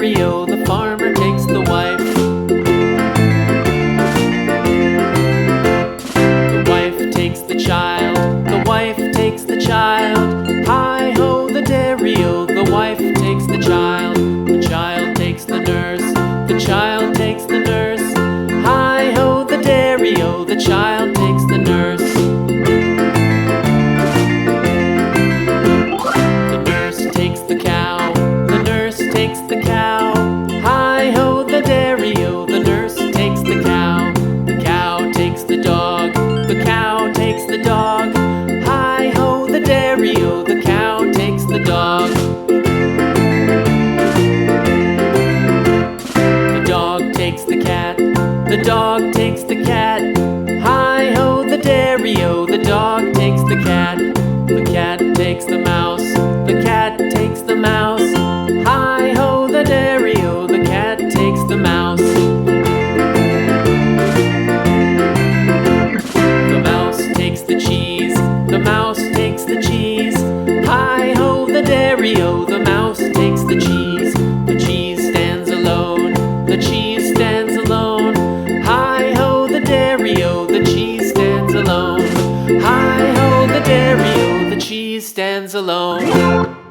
dairy-o, the farmer takes the wife. The wife takes the child, the wife takes the child. Hi-ho, the dairy-o, the wife takes the child. The child takes the nurse, the child takes the nurse. Hi-ho, the dairy-o, the child takes the nurse. The nurse takes the cow, the nurse takes the cow. Hi-ho, the dairy-o, the nurse takes the cow. The cow takes the dog, the cow takes the dog. Hi-ho, the dairy-o, the cow takes the dog. The dog takes the cat, the dog takes the cat. Hi-ho, the dairy-o, the dog takes the cat. The cat takes the mouse, the cat takes the mouse. Hi-ho, the dairy-o, the cat takes the mouse. The mouse takes the cheese, the mouse takes the cheese. Hi-ho, the dairy-o, the mouse takes the cheese. The cheese stands alone, the cheese stands alone. Hi-ho, the dairy-o, the cheese stands alone. Hi-ho, the dairy-o, the cheese stands alone.